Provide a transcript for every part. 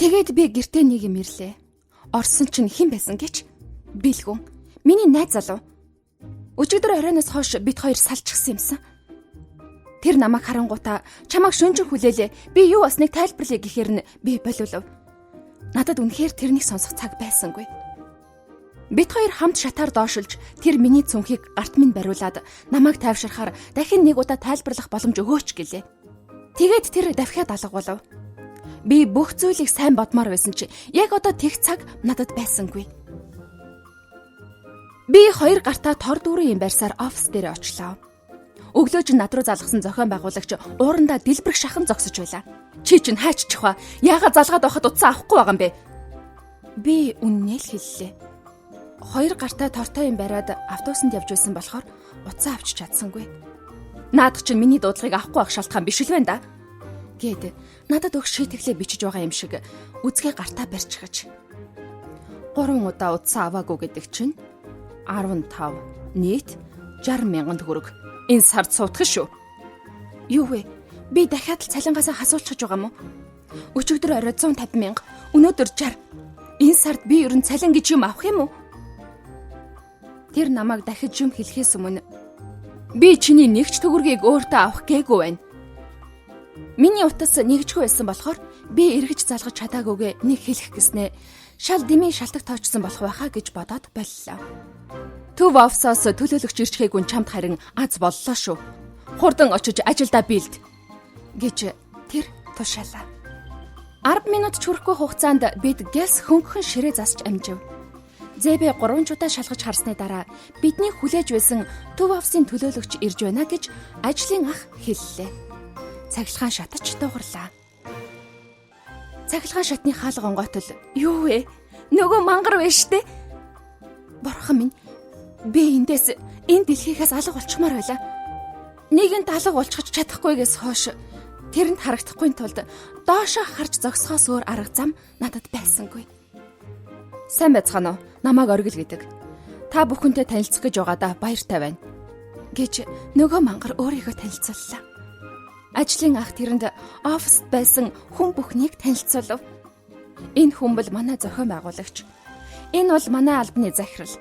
Тэгээд би гэртээ нэг юм ирлээ. Орсон чинь хэн байсан гэж? Бэлгүн. Миний найз залуу. Өчигдөр оройноос хойш бид хоёр салчихсан юмсан. Тэр намайг харангуутаа чамайг шөнжин хүлээлээ. Би юу басныг тайлбарлая гэхээр нь би болиулав. Надад үнэхээр тэрнийг сонсох цаг байсангүй. Бид хоёр хамт шатаар доошилж тэр миний цүнхийг гарт минь бариулаад намайг тайвширхаар дахин нэг удаа тайлбарлах боломж өгөөч гэлээ. Тэгээд тэр давхиад алга болов. Би бүх зүйлийг сайн бодмоор байсан чи яг одоо тех цаг надад байсангүй. Би хоёр гартаа тор дүүрэн юм барьсаар офис дээр очлоо. Өглөөж над руу залгасан зохион байгуулагч уурандаа дэлбэрэх шахан зогсож байлаа. Чи чинь хаач чихва? Яагаад залгаад байхад утсаа авахгүй байгаа юм бэ? Би үннээ л хэллээ. Хоёр гартаа тортой юм бариад автобусанд явж байсан болохоор утсаа авч чадсангүй. Наад чинь миний дуудлагыг авахгүй байх шалтгаан биш л байна да. Гээд надад өг шийтгэлээ бичиж байгаа юм шиг үзгээ гартаа барьчихаж. 3 удаа утсаа аваагүй гэдэг чинь 15 нийт 60,000 төгрөг. Энэ сард суудах шүү. Юу вэ? Би дахиад л цалингаасаа хасуулчихж байгаа юм уу? Өчигдөр орой 150,000, өнөөдөр 60. Энэ сард би ер нь цалин гэж юм авах юм уу? Тэр намайг дахиж юм хэлэхээс өмнө би чиний нэгч төгрөгийг өөртөө авах гээгүй байна. Миний утас нэгжгүй байсан болохоор би эргэж залгаж чадаагүйгээ нэг хэлэх гэснээ шал дэмий шалтак тоочсон болох байхаа гэж бодоод боллоо. Төв офсоос төлөөлөгч ирчхийг үн чамд харин аз боллоо шүү. Хурдан очиж ажилдаа биэлд гэж тэр тушаалаа. 10 минут ч хүрэхгүй хугацаанд бид гэс хөнгөн ширээ засч амжив. Зэбэ 3 удаа шалгаж харсны дараа бидний хүлээж байсан төв офсын төлөөлөгч ирж байна гэж ажлын ах хэллээ. Цахилгаан шатаж дуугарлаа. Цахилгаан шатны хаалга онгойтол юу вэ? Нөгөө мангар вэ штэ? Бурхан минь, би эндээс энэ дэлхийгээс алга болчихмаар байлаа. Нэгэнт алга болчихж чадахгүйгээс хойш тэрэнд харагдахгүй тулд доошоо харж зогсохоос өөр арга зам надад байсангүй. Сайн байцгаана уу? Намайг оргил гэдэг. Та бүхэнтэй танилцах гэж байгаадаа баяртай байна. Гэж нөгөө мангар өөрийгөө танилцууллаа. Ажлын ах тэрэнд оффист байсан хүн бүхнийг танилцуулав. Энэ хүн бол манай зохион байгуулагч. Энэ бол манай албаны захирал.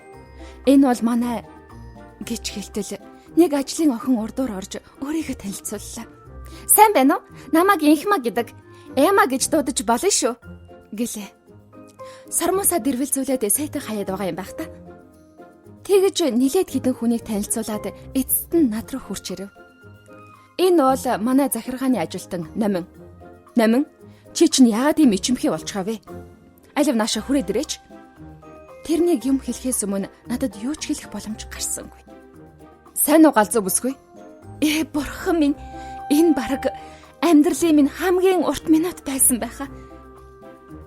Энэ бол манай гэж хэлтэл нэг ажлын охин урдуур орж өөрийгөө танилцууллаа. Сайн байна уу? Намайг Инхма гэдэг. Эма гэж дуудаж болно шүү. Гэлээ. Сармусаа дэрвэлзүүлээд сайтан хаяад байгаа юм байх та. Тэгэж нилээд хідэн хүнийг танилцуулаад эцэст нь над руу хурч ирэв. Энэ бол манай захиргааны ажилтан Номин. Номин, чи чинь яагаад ийм ичимхий болчихав вэ? Алив нааша хүрээд ирээч. Тэрнийг юм хэлэхээс өмнө надад юу ч хэлэх боломж гарсангүй. Сайн уу галзуу бүсгүй? Бурхан минь, энэ бараг амьдралын минь хамгийн урт минут байсан байхаа.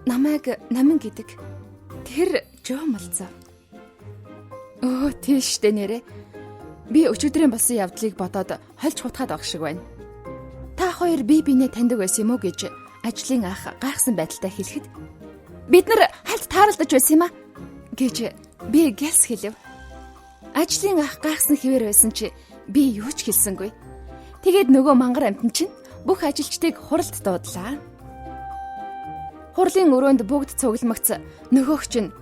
Намайг Номин гэдэг. Тэр жомолцоо. Тийштэй нэрэ. Би өчигдрийн болсон явдлыг бодоод хольж хутгаад байгаа шиг байна. Та хоёр бие биенээ таньдаг байсан юм уу гэж ажлын ах гайхсан байдалтай хэлэхэд бид нар хальт тааралдаж байсан юм а гэж би гэлс хэлв. Ажлын ах гайхсан хэвээр байсан чи би юу ч хэлсэнгүй. Тэгээд нөгөө мангар амтэн чинь бүх ажилчдыг хуралд дуудлаа. Хурлын өрөөнд бүгд цугламгц нөгөөх чинь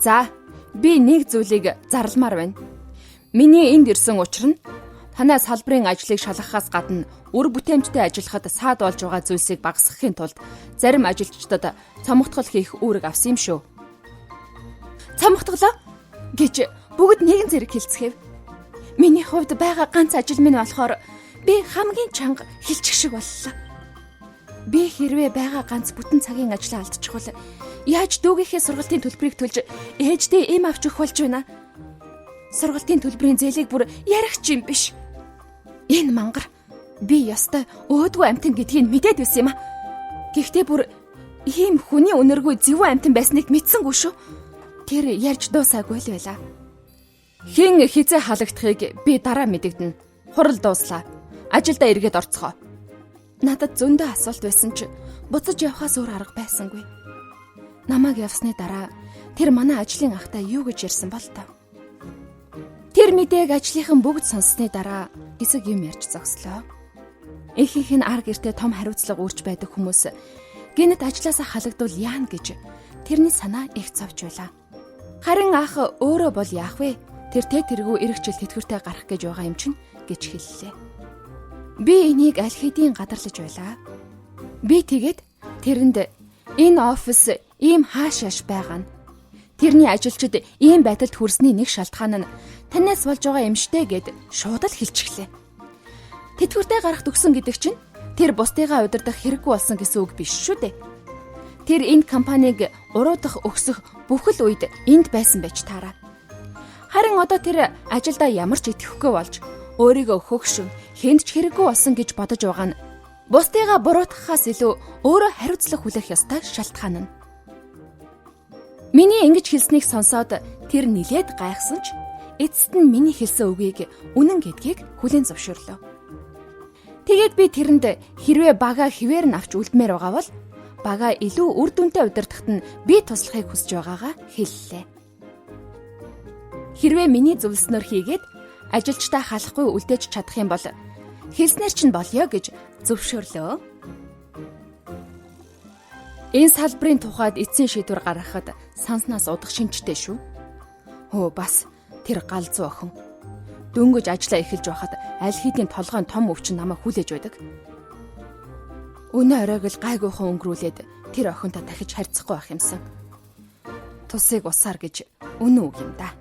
за би нэг зүйлийг зарламаар байна. Миний энд ирсэн учир нь танай салбарын ажлыг шалгахаас гадна үр бүтээмжтэй ажиллахад саад болж байгаа зүйлсийг багасгахын тулд зарим ажилчдад цомогтгол хийх үүрэг авсан юм шүү. Цомогтголоо гэж бүгд нэгэн зэрэг хэлцгээв. Миний хувьд байгаа ганц ажил минь болохоор би хамгийн чанга хилчих шиг боллоо. Би хэрвээ байгаа ганц бүтэн цагийн ажлаа алдчихвал яаж дүүгийнхээ сургалтын төлбөрийг төлж ээждээ эм авч өгөх болж байна? Сургалтын төлбөрийн зээлийг бүр ярих юм биш. Энэ мангар би ёстой өөдгөө амтан гэдгийг мэдээд байсан юм а. Гэхдээ бүр ийм хүний өнөргүй зөвхөн амтан байсныг мэдсэнгүй шүү. Тэр ярьж дуусаагүй л байлаа. Хэн хизээ халагдахыг би дараа мэдэгдэнэ. Хурал дууслаа. Ажилдаа эргээд орцгоо. Надад зөндөө асуулт байсан ч буцаж явхаас өөр арга байсангүй. Намайг явсны дараа тэр манай ажлын ахтай юу гэж ярьсан бол таа. Тэр мэдээг ажлынхан бүгд сонссны дараа эсэг юм ярьж зогслоо. Ихэнх нь ар гэртээ том хариуцлага үүрч байдаг хүмүүс Гэнэт ажлаасаа халагдвал яана гэж тэрний санаа их зовж байлаа. Харин ах өөрөө бол яах вэ? Тэр тэргүй эргэжил тэтгэвртэй гарах гэж байгаа юм чинь гэж хэллээ. Би энийг аль хэдийн гадарлаж байлаа. Би тэгээд тэрэнд энэ офис ийм хаашааш байгаа нь. Тэрний ажилчид ийм байдалд хүрсний нэг шалтгаан нь танаас болж байгаа юм штэ гэд шууд л хэлчихлээ. Тэтгэвртэй гарах төгсөн гэдэг чинь тэр бусдыгаа удирдах хэрэггүй болсон гэсэн үг биш шүү дээ. Тэр энэ компанийг уруудах өгсөх бүхэл үед энд байсан байж таараа. Харин одоо тэр ажилдаа ямар ч итгэхгүй болж өөрийгөө хөгшин хэнд ч хэрэггүй болсон гэж бодож байгаа нь бусдыгаа буруутгахаас илүү өөрөө хариуцлага хүлээх ёстой шалтгаан нь. Миний ингэж хэлснийг сонсоод тэр нилээд гайхсан ч эцэст нь миний хэлсэн үгийг үнэн гэдгийг хүлээн зөвшөөрлөө. Тэгээд би тэрэнд хэрвээ бага хിവэр нь авч үлдмээр байгаа бол бага илүү үр дүнтэй удирдахад нь би туслахыг хүсэж байгаагаа хэллээ. Хэрвээ миний зөвлснөөр хийгээд ажилчдаа халахгүй үлдээж чадах юм бол хэлснээр чинь болёо гэж зөвшөөрлөө. Энэ салбарын тухайд эцсийн шийдвэр гаргахад санснаас удах шинжтэй шүү. Бас тэр галзуу охин. Дөнгөж ажиллаа эхэлж байхад аль хэдийн толгойн том өвчин намайг хүлээж байдаг. Өнөө оройг л гайгүйхан өнгөрүүлээд тэр охинтой дахиж харьцахгүй байх юмсан. Тусыг усаар гэж үнэн үг юм да.